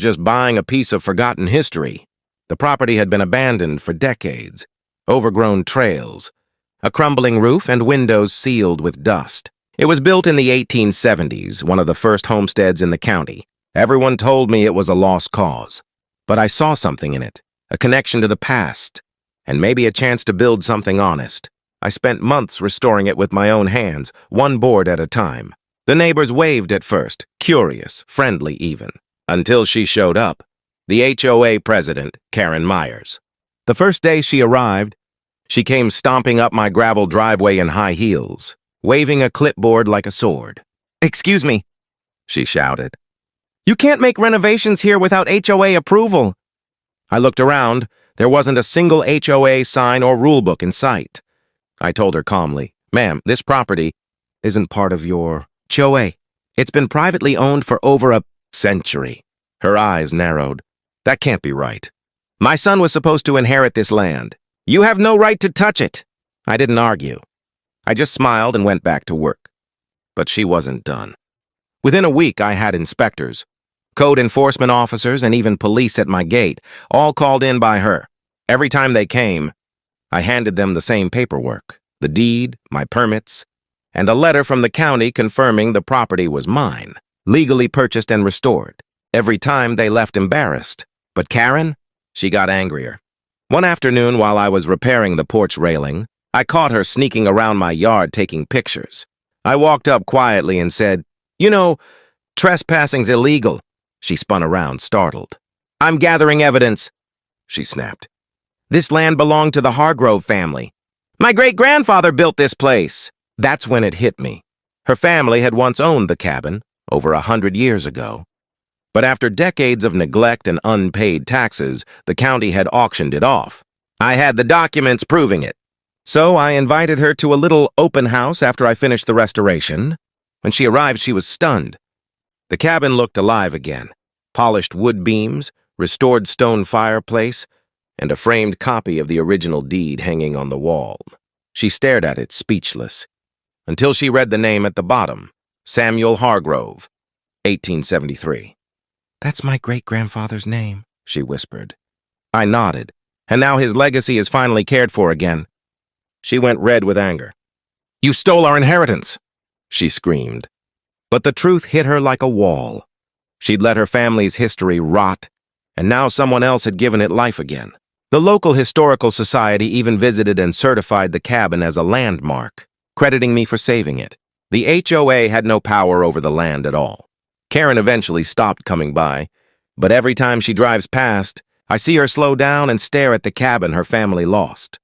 just buying a piece of forgotten history. The property had been abandoned for decades. Overgrown trails, a crumbling roof, and windows sealed with dust. It was built in the 1870s, one of the first homesteads in the county. Everyone told me it was a lost cause. But I saw something in it, a connection to the past, and maybe a chance to build something honest. I spent months restoring it with my own hands, one board at a time. The neighbors waved at first, curious, friendly even, until she showed up, the HOA president, Karen Myers. The first day she arrived, she came stomping up my gravel driveway in high heels, waving a clipboard like a sword. "Excuse me," she shouted. "You can't make renovations here without HOA approval." I looked around. There wasn't a single HOA sign or rulebook in sight. I told her calmly, "Ma'am, this property isn't part of your HOA. It's been privately owned for over a century." Her eyes narrowed. "That can't be right. My son was supposed to inherit this land. You have no right to touch it." I didn't argue. I just smiled and went back to work. But she wasn't done. Within a week, I had inspectors, code enforcement officers, and even police at my gate, all called in by her. Every time they came, I handed them the same paperwork, the deed, my permits, and a letter from the county confirming the property was mine, legally purchased and restored. Every time they left embarrassed. But Karen, she got angrier. One afternoon, while I was repairing the porch railing, I caught her sneaking around my yard taking pictures. I walked up quietly and said, "You know, trespassing's illegal." She spun around, startled. "I'm gathering evidence," she snapped. "This land belonged to the Hargrove family. My great-grandfather built this place." That's when it hit me. Her family had once owned the cabin, over 100 years ago. But after decades of neglect and unpaid taxes, the county had auctioned it off. I had the documents proving it. So I invited her to a little open house after I finished the restoration. When she arrived, she was stunned. The cabin looked alive again. Polished wood beams, restored stone fireplace, and a framed copy of the original deed hanging on the wall. She stared at it, speechless, until she read the name at the bottom, Samuel Hargrove, 1873. "That's my great-grandfather's name," she whispered. I nodded, and now his legacy is finally cared for again. She went red with anger. "You stole our inheritance," she screamed. But the truth hit her like a wall. She'd let her family's history rot, and now someone else had given it life again. The local historical society even visited and certified the cabin as a landmark, crediting me for saving it. The HOA had no power over the land at all. Karen eventually stopped coming by, but every time she drives past, I see her slow down and stare at the cabin her family lost.